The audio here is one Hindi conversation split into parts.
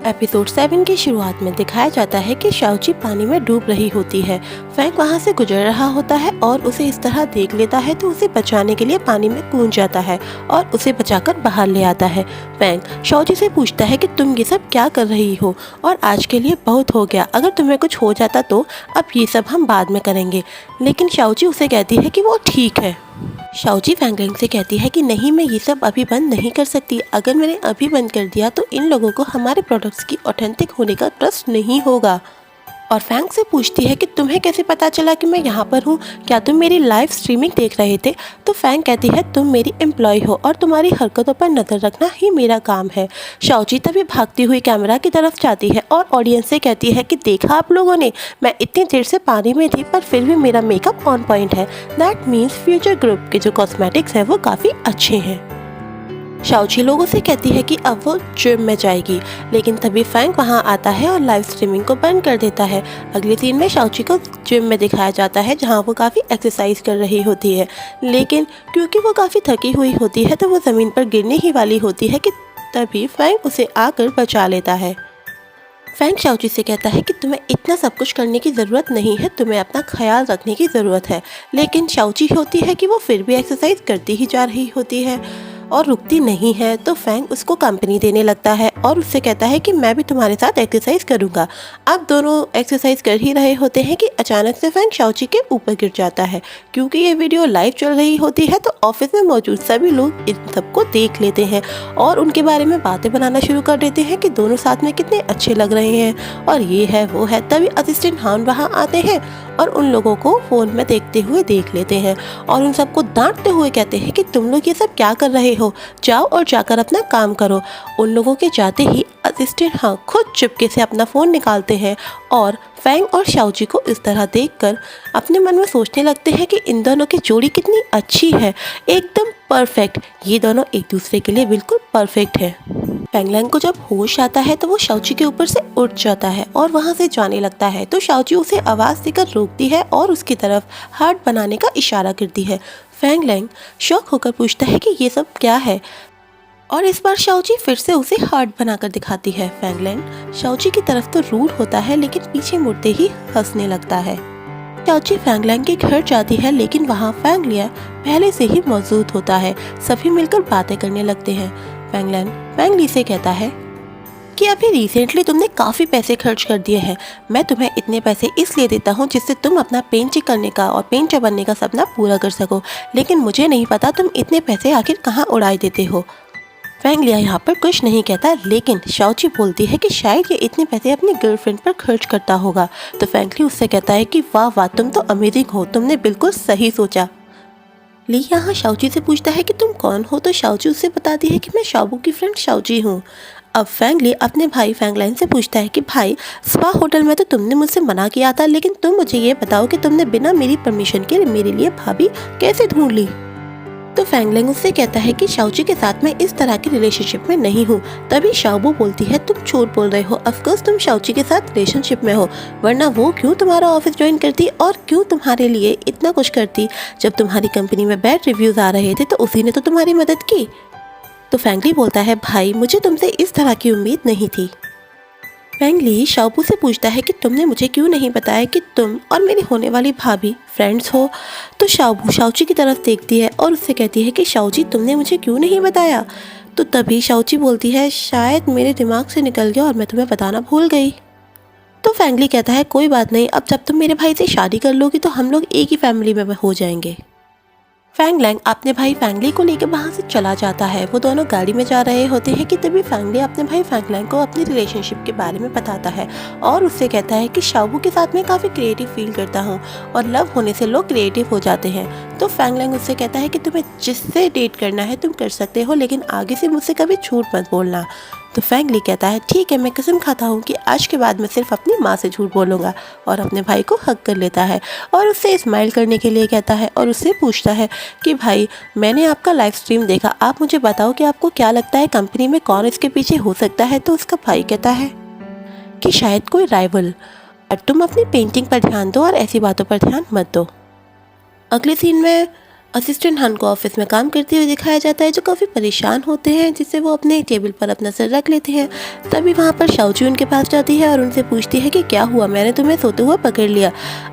एपिसोड 7 की शुरुआत में दिखाया जाता है कि शाओची पानी में डूब रही होती है। फैंग वहां से गुजर रहा होता है और उसे इस तरह देख लेता है तो उसे बचाने के लिए पानी में कूद जाता है और उसे बचाकर बाहर ले आता है। फैंग शाओची से पूछता है कि तुम ये सब क्या कर रही हो और आज के लिए बहुत हो गया, अगर तुम्हें कुछ हो जाता तो अब ये सब हम बाद में करेंगे। लेकिन शाओची उसे कहती है कि वो ठीक है। शाओची फैंगलिंग से कहती है कि नहीं, मैं ये सब अभी बंद नहीं कर सकती। अगर मैंने अभी बंद कर दिया तो इन लोगों को हमारे प्रोडक्ट्स की ऑथेंटिक होने का ट्रस्ट नहीं होगा। और फैंग से पूछती है कि तुम्हें कैसे पता चला कि मैं यहाँ पर हूँ, क्या तुम मेरी लाइव स्ट्रीमिंग देख रहे थे? तो फैंग कहती है तुम मेरी एम्प्लॉय हो और तुम्हारी हरकतों पर नज़र रखना ही मेरा काम है। शाओची तभी भागती हुई कैमरा की तरफ जाती है और ऑडियंस से कहती है कि देखा आप लोगों ने, मैं इतनी देर से पानी में थी पर फिर भी मेरा मेकअप ऑन पॉइंट है। दैट मीन्स फ्यूचर ग्रुप के जो कॉस्मेटिक्स हैं वो काफ़ी अच्छे हैं। शाओची लोगों से कहती है कि अब वो जिम में जाएगी, लेकिन तभी फैंग वहां आता है और लाइव स्ट्रीमिंग को बंद कर देता है। अगले सीन में शाओची को जिम में दिखाया जाता है जहां वो काफ़ी एक्सरसाइज कर रही होती है, लेकिन क्योंकि वो काफ़ी थकी हुई होती है तो वो ज़मीन पर गिरने ही वाली होती है कि तभी फैंग उसे आकर बचा लेता है। फैंग शाओची से कहता है कि तुम्हें इतना सब कुछ करने की ज़रूरत नहीं है, तुम्हें अपना ख्याल रखने की ज़रूरत है। लेकिन शाओची होती है कि वो फिर भी एक्सरसाइज करती ही जा रही होती है और रुकती नहीं है। तो फैंग उसको कंपनी देने लगता है और उससे कहता है कि मैं भी तुम्हारे साथ एक्सरसाइज करूँगा। अब दोनों एक्सरसाइज कर ही रहे होते हैं कि अचानक से फैंग शाओची के ऊपर गिर जाता है। क्योंकि ये वीडियो लाइव चल रही होती है तो ऑफिस में मौजूद सभी लोग इन सबको देख लेते हैं और उनके बारे में बातें बनाना शुरू कर देते हैं कि दोनों साथ में कितने अच्छे लग रहे हैं और ये है वो है। तभी असिस्टेंट हान वहाँ आते हैं और उन लोगों को फ़ोन में देखते हुए देख लेते हैं और उन सबको डांटते हुए कहते हैं कि तुम लोग ये सब क्या कर रहे हो, जाओ और जाकर अपना काम करो। उन लोगों के जाते ही असिस्टेंट हाँ खुद चुपके से अपना फ़ोन निकालते हैं और फैंग और शाओची को इस तरह देखकर अपने मन में सोचने लगते हैं कि इन दोनों की जोड़ी कितनी अच्छी है, एकदम परफेक्ट। ये दोनों एक दूसरे के लिए बिल्कुल परफेक्ट है। फैंगलैंग को जब होश आता है तो वो शाओची के ऊपर से उठ जाता है और वहाँ से जाने लगता है। तो शाओची उसे आवाज़ देकर रोकती है और उसकी तरफ हार्ट बनाने का इशारा करती है। फैंगलैंग शॉक होकर पूछता है कि ये सब क्या है और इस बार शाओची फिर से उसे हार्ट बनाकर दिखाती है। फैंगलैंग शाओची की तरफ तो रूड होता है लेकिन पीछे मुड़ते ही हंसने लगता है। शाओची फैंगलैंग के घर जाती है लेकिन वहाँ फैंगलिया पहले से ही मौजूद होता है। सभी मिलकर बातें करने लगते हैं। फैंगलैंग फैंगली से कहता है कि अभी रिसेंटली तुमने काफ़ी पैसे खर्च कर दिए हैं। मैं तुम्हें इतने पैसे इसलिए देता हूँ जिससे तुम अपना पेंटर करने का और पेंटर बनने का सपना पूरा कर सको, लेकिन मुझे नहीं पता तुम इतने पैसे आखिर कहाँ उड़ाए देते हो। फैंगलिया यहाँ पर कुछ नहीं कहता, लेकिन शाओची बोलती है कि शायद ये इतने पैसे अपनी गर्लफ्रेंड पर खर्च करता होगा। तो फैंगली उससे कहता है कि वाह वाह, तुम तो अमेजिंग हो, तुमने बिल्कुल सही सोचा। ली यहाँ शाओची से पूछता है कि तुम कौन हो, तो शाओची उससे बताती है कि मैं शाओबू की फ्रेंड शाओची हूँ। अब फैंगली अपने भाई फैंगलाइन से पूछता है कि भाई, स्पा होटल में तो तुमने मुझसे मना किया था, लेकिन तुम मुझे ये बताओ कि तुमने बिना मेरी परमिशन के मेरे लिए भाभी कैसे ढूंढ ली। तो फैंगलैंग उससे कहता है कि शाओची के साथ मैं इस तरह की रिलेशनशिप में नहीं हूँ। तभी शाओबू बोलती है तुम झूठ बोल रहे हो, ऑफकोर्स तुम शाओची के साथ रिलेशनशिप में हो, वरना वो क्यों तुम्हारा ऑफिस ज्वाइन करती और क्यों तुम्हारे लिए इतना कुछ करती। जब तुम्हारी कंपनी में बैड रिव्यूज आ रहे थे तो उसी ने तो तुम्हारी मदद की। तो फैंगली बोलता है भाई, मुझे तुमसे इस तरह की उम्मीद नहीं थी। फैंगली शाओबू से पूछता है कि तुमने मुझे क्यों नहीं बताया कि तुम और मेरी होने वाली भाभी फ्रेंड्स हो। तो शाओबू शाओची की तरफ देखती है और उससे कहती है कि शाओची, तुमने मुझे क्यों नहीं बताया। तो तभी शाओची बोलती है शायद मेरे दिमाग से निकल गया और मैं तुम्हें बताना भूल गई। तो फैंगली कहता है कोई बात नहीं, अब जब तुम मेरे भाई से शादी कर लोगी तो हम लोग एक ही फैमिली में हो जाएंगे। फैंगलैंग अपने भाई फैंगली को लेकर वहाँ से चला जाता है। वो दोनों गाड़ी में जा रहे होते हैं कि तभी फैंगली अपने भाई फैंगलैंग को अपनी रिलेशनशिप के बारे में बताता है और उससे कहता है कि शाओबू के साथ मैं काफ़ी क्रिएटिव फील करता हूँ और लव होने से लोग क्रिएटिव हो जाते हैं। तो फैंगलैंग उससे कहता है कि तुम्हें जिससे डेट करना है तुम कर सकते हो, लेकिन आगे से मुझसे कभी झूठ मत बोलना। तो फैंगली कहता है ठीक है, मैं कसम खाता हूँ कि आज के बाद मैं सिर्फ अपनी माँ से झूठ बोलूँगा, और अपने भाई को हक कर लेता है और उससे स्माइल करने के लिए कहता है और उससे पूछता है कि भाई, मैंने आपका लाइव स्ट्रीम देखा, आप मुझे बताओ कि आपको क्या लगता है कंपनी में कौन इसके पीछे हो सकता है। तो उसका भाई कहता है कि शायद कोई राइवल, और तुम अपनी पेंटिंग पर ध्यान दो और ऐसी बातों पर ध्यान मत दो। अगले सीन में असिस्टेंट हन को ऑफिस में काम करते हुए दिखाया जाता है, जो काफ़ी परेशान होते हैं, जिससे वो अपने टेबल पर अपना सर रख लेते हैं। तभी वहाँ पर शाओची उनके पास जाती है और उनसे पूछती है कि क्या हुआ, मैंने तुम्हें सोते हुए पकड़ लिया।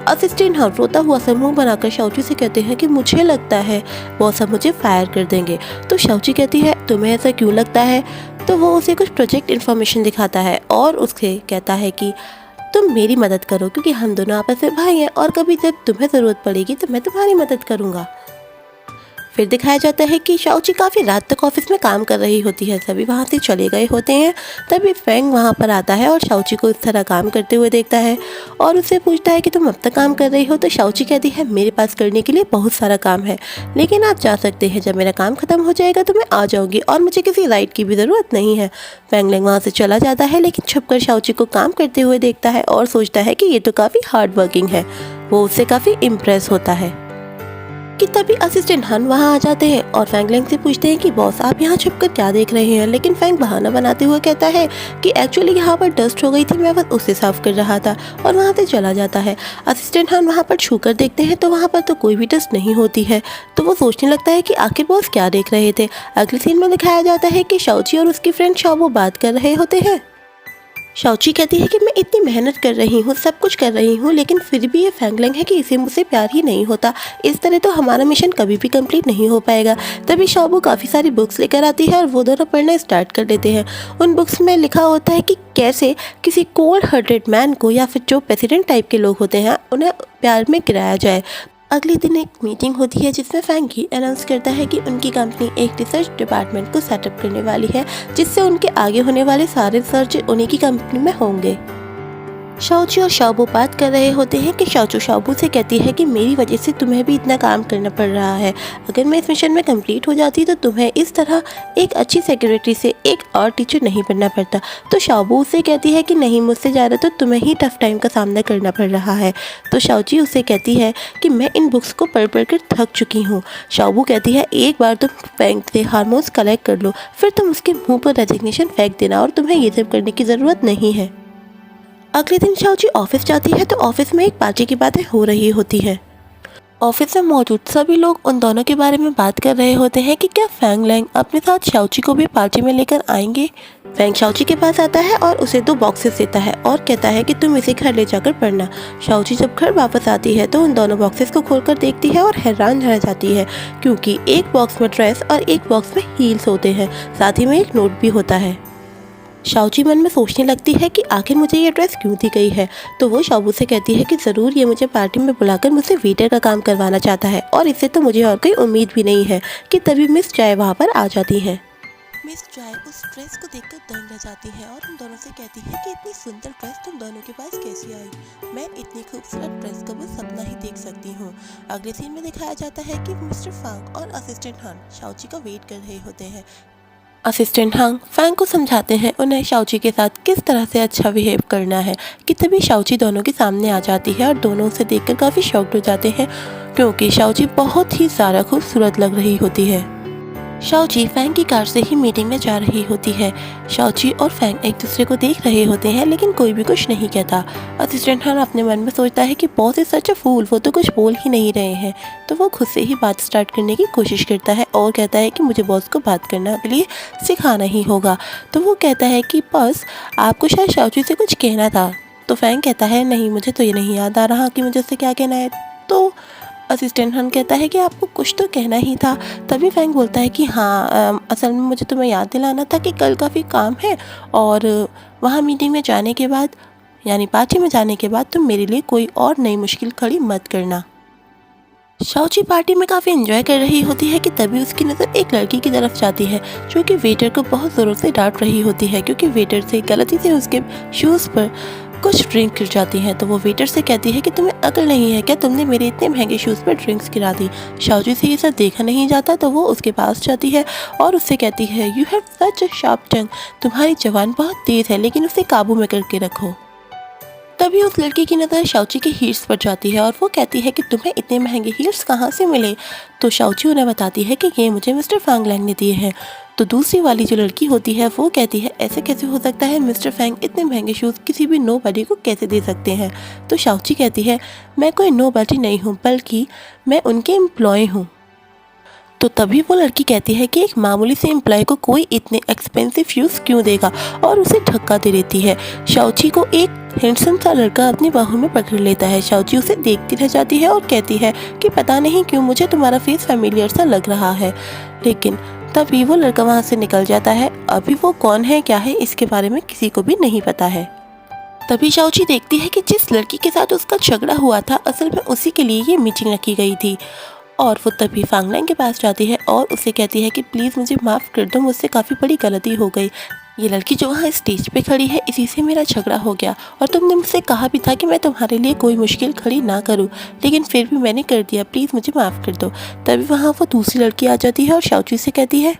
असिस्टेंट हन रोता हुआ समूह बनाकर शाओची से कहते हैं कि मुझे लगता है बॉस अब मुझे फायर कर देंगे। तो शाओची कहती है तुम्हें ऐसा क्यों लगता है। तो वो उसे कुछ प्रोजेक्ट इन्फॉर्मेशन दिखाता है और उससे कहता है कि तुम मेरी मदद करो, क्योंकि हम दोनों आपस में भाई हैं और कभी जब तुम्हें ज़रूरत पड़ेगी तो मैं तुम्हारी मदद करूँगा। फिर दिखाया जाता है कि शाओची काफ़ी रात तक ऑफिस में काम कर रही होती है। सभी वहाँ से चले गए होते हैं। तभी फैंग वहाँ पर आता है और शाओची को इस तरह काम करते हुए देखता है और उससे पूछता है कि तुम अब तक काम कर रही हो। तो शाओची कहती है मेरे पास करने के लिए बहुत सारा काम है, लेकिन आप जा सकते हैं, जब मेरा काम खत्म हो जाएगा तो मैं आ जाऊँगी और मुझे किसी राइड की भी ज़रूरत नहीं है। फैंग लैंग वहाँ से चला जाता है, लेकिन छुपकर शाओची को काम करते हुए देखता है और सोचता है कि ये तो काफ़ी हार्ड वर्किंग है। वो उससे काफ़ी इम्प्रेस होता है कि तभी असिस्टेंट हन वहाँ आ जाते हैं और फैंग लैंग से पूछते हैं कि बॉस आप यहाँ छुपकर क्या देख रहे हैं। लेकिन फैंग बहाना बनाते हुए कहता है कि एक्चुअली यहाँ पर डस्ट हो गई थी, मैं बस उसे साफ कर रहा था, और वहाँ से चला जाता है। असिस्टेंट हन वहाँ पर छूकर देखते हैं तो वहाँ पर तो कोई भी डस्ट नहीं होती है। तो वो सोचने लगता है कि आखिर बॉस क्या देख रहे थे। अगले सीन में दिखाया जाता है कि शाओची और उसकी फ्रेंड शाओबो बात कर रहे होते हैं। शाओची कहती है कि मैं इतनी मेहनत कर रही हूँ, सब कुछ कर रही हूँ, लेकिन फिर भी ये फैंग लैंग है कि इसे मुझसे प्यार ही नहीं होता। इस तरह तो हमारा मिशन कभी भी कंप्लीट नहीं हो पाएगा। तभी शाओबो काफ़ी सारी बुक्स लेकर आती है और वो दोनों पढ़ना स्टार्ट कर देते हैं। उन बुक्स में लिखा होता है कि कैसे किसी कोल्ड हार्टेड मैन को, या फिर जो प्रेसिडेंट टाइप के लोग होते हैं, उन्हें प्यार में गिराया जाए। अगले दिन एक मीटिंग होती है जिसमें फैंकी अनाउंस करता है कि उनकी कंपनी एक रिसर्च डिपार्टमेंट को सेटअप करने वाली है, जिससे उनके आगे होने वाले सारे रिसर्च उन्हीं की कंपनी में होंगे। शाओची और शाओबो बात कर रहे होते हैं कि शाओचू शाओबो से कहती है कि मेरी वजह से तुम्हें भी इतना काम करना पड़ रहा है। अगर मैं इस मिशन में कंप्लीट हो जाती तो तुम्हें इस तरह एक अच्छी सेक्रेटरी से एक और टीचर नहीं बनना पड़ता। तो शाओबो उससे कहती है कि नहीं, मुझसे ज़्यादा तो तुम्हें ही टफ टाइम का सामना करना पड़ रहा है। तो शाओची उससे कहती है कि मैं इन बुक्स को पढ़ पढ़ कर थक चुकी हूँ। शाओबो कहती है एक बार तुम बैंक से हार्मोन्स कलेक्ट कर लो, फिर तुम उसके मुँह पर रेजिग्नेशन फेंक देना, और तुम्हें ये सब करने की ज़रूरत नहीं है। अगले दिन शाओची ऑफिस जाती है तो ऑफिस में एक पार्टी की बातें हो रही होती है। ऑफिस में मौजूद सभी लोग उन दोनों के बारे में बात कर रहे होते हैं कि क्या फैंग लैंग अपने साथ शाओची को भी पार्टी में लेकर आएंगे। फैंग शाओची के पास आता है और उसे 2 बॉक्सेस देता है और कहता है कि तुम इसे घर ले जाकर पढ़ना। शाओची जब घर वापस आती है तो उन दोनों बॉक्सेस को खोलकर देखती है और हैरान रह जाती है, क्योंकि एक बॉक्स में ड्रेस और एक बॉक्स में हील्स होते हैं, साथ ही में एक नोट भी होता है। शाओची मन में सोचने लगती है कि आखिर मुझे ये ड्रेस क्यों दी गई है। तो वो शाओबो से कहती है कि ज़रूर ये मुझे पार्टी में बुलाकर मुझसे वेटर का काम करवाना चाहता है, और इससे तो मुझे और कोई उम्मीद भी नहीं है। कि तभी मिस चाय वहाँ पर आ जाती है। मिस चाय उस ड्रेस को देखकर दंग रह जाती है और उन दोनों से कहती है कि इतनी सुंदर ड्रेस तुम दोनों के पास कैसी आई। मैं इतनी खूबसूरत ड्रेस का बस सपना ही देख सकती हूँ। अगले सीन में दिखाया जाता है कि मिस्टर फांग और असिस्टेंट हन शाओची का वेट कर रहे होते हैं। असिस्टेंट हंग फैंग को समझाते हैं उन्हें शाओची के साथ किस तरह से अच्छा बिहेव करना है। कि तभी शाओची दोनों के सामने आ जाती है और दोनों उसे देखकर काफ़ी शॉक्ड हो जाते हैं, क्योंकि शाओची बहुत ही ज़्यादा खूबसूरत लग रही होती है। शाओची फैंग की कार से ही मीटिंग में जा रही होती है। शाओची और फैंग एक दूसरे को देख रहे होते हैं, लेकिन कोई भी कुछ नहीं कहता। असिस्टेंट हन अपने मन में सोचता है कि बॉस इज सच अ फूल, वो तो कुछ बोल ही नहीं रहे हैं। तो वो खुद से ही बात स्टार्ट करने की कोशिश करता है और कहता है कि मुझे बॉस को बात करने के लिए सिखाना ही होगा। तो वो कहता है कि बॉस आपको शायद शाओची से कुछ कहना था। तो फैंग कहता है नहीं, मुझे तो ये नहीं याद आ रहा कि मुझे उससे क्या कहना है। तो असिस्टेंट हन कहता है कि आपको कुछ तो कहना ही था। तभी फैंग बोलता है कि हाँ, असल में मुझे तुम्हें याद दिलाना था कि कल काफ़ी काम है, और वहाँ मीटिंग में जाने के बाद, यानी पार्टी में जाने के बाद, तुम मेरे लिए कोई और नई मुश्किल खड़ी मत करना। शाओची पार्टी में काफ़ी एंजॉय कर रही होती है कि तभी उसकी नज़र एक लड़की की तरफ जाती है, जो कि वेटर को बहुत ज़ोरों से डांट रही होती है, क्योंकि वेटर से गलती से उसके शूज़ पर कुछ ड्रिंक गिर जाती हैं। तो वो वेटर से कहती है कि तुम्हें अकल नहीं है क्या, तुमने मेरे इतने महंगे शूज़ पर ड्रिंक्स गिरा दी। शाओची से ये सब देखा नहीं जाता, तो वो उसके पास जाती है और उससे कहती है you have such a sharp tongue, तुम्हारी जबान बहुत तेज़ है, लेकिन उसे काबू में करके रखो। तभी उस लड़की की नज़र शाओची के हील्स पर जाती है और वो कहती है कि तुम्हें इतने महंगे हील्स कहाँ से मिले। तो शाओची उन्हें बताती है कि ये मुझे मिस्टर फैंग लैंग ने दिए हैं। तो दूसरी वाली जो लड़की होती है वो कहती है ऐसे कैसे हो सकता है, मिस्टर फैंग इतने महंगे शूज़ किसी भी नोबडी को कैसे दे सकते हैं। तो शाओची कहती है मैं कोई नोबडी नहीं हूँ, बल्कि मैं उनके एम्प्लॉय हूँ। तो तभी वो लड़की कहती है कि एक मामूली से एम्प्लॉय को कोई इतने एक्सपेंसिव शूज़ क्यों देगा, और उसे धक्का दे देती है। शाओची को एक हैंडसम सा लड़का अपनी बाहों में पकड़ लेता है। शाओची उसे देखती रह जाती है और कहती है कि पता नहीं क्यों मुझे तुम्हारा फेस फैमिलियर सा लग रहा है। लेकिन तभी वो लड़का वहाँ से निकल जाता है। अभी वो कौन है क्या है इसके बारे में किसी को भी नहीं पता है। तभी शाओची देखती है कि जिस लड़की के साथ उसका झगड़ा हुआ था असल में उसी के लिए ये मीटिंग रखी गई थी। और वो तभी फांगलैंग के पास जाती है और उसे कहती है कि प्लीज़ मुझे माफ़ कर दो, मुझसे काफ़ी बड़ी गलती हो गई। ये लड़की जो वहाँ स्टेज पे खड़ी है इसी से मेरा झगड़ा हो गया, और तुमने मुझसे कहा भी था कि मैं तुम्हारे लिए कोई मुश्किल खड़ी ना करूँ, लेकिन फिर भी मैंने कर दिया, प्लीज़ मुझे माफ़ कर दो। तभी वहाँ वो दूसरी लड़की आ जाती है और शाओची से कहती है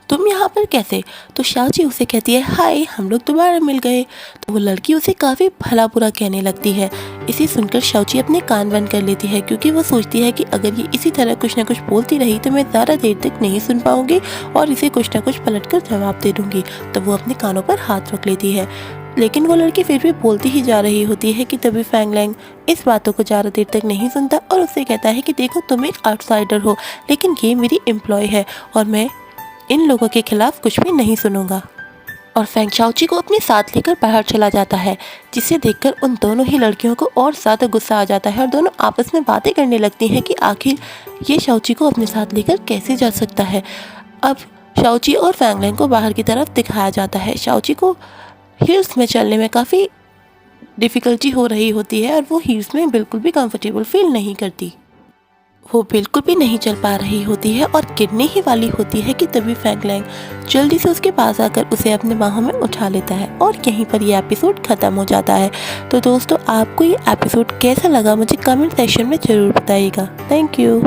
तुम यहाँ पर कैसे? तो शाओची उसे कहती है हाय, हम लोग दोबारा मिल गए। तो वो लड़की उसे काफ़ी भला बुरा कहने लगती है। इसे सुनकर शाओची अपने कान बंद कर लेती है, क्योंकि वो सोचती है कि अगर ये इसी तरह कुछ ना कुछ बोलती रही तो मैं ज़्यादा देर तक नहीं सुन पाऊंगी और इसे कुछ ना कुछ पलट कर जवाब दे दूंगी। तो वो अपने कानों पर हाथ रख लेती है, लेकिन वो लड़की फिर भी बोलती ही जा रही होती है कि तभी फांगलैंग इस बातों को ज़्यादा देर तक नहीं सुनता और उससे कहता है कि देखो तुम एक आउटसाइडर हो, लेकिन ये मेरी एम्प्लॉय है और मैं इन लोगों के खिलाफ कुछ भी नहीं सुनूंगा। और फैंग शाओची को अपने साथ लेकर बाहर चला जाता है, जिसे देखकर उन दोनों ही लड़कियों को और ज़्यादा गुस्सा आ जाता है और दोनों आपस में बातें करने लगती हैं कि आखिर ये शाओची को अपने साथ लेकर कैसे जा सकता है। अब शाओची और फांगलैंग को बाहर की तरफ दिखाया जाता है। शाओची को हील्स में चलने में काफ़ी डिफ़िकल्टी हो रही होती है और वो हील्स में बिल्कुल भी कंफर्टेबल फील नहीं करती। वो बिल्कुल भी नहीं चल पा रही होती है और गिरने ही वाली होती है कि तभी फांगलैंग जल्दी से उसके पास आकर उसे अपने बाहों में उठा लेता है और यहीं पर ये एपिसोड ख़त्म हो जाता है। तो दोस्तों, आपको ये एपिसोड कैसा लगा मुझे कमेंट सेक्शन में ज़रूर बताइएगा। Thank you.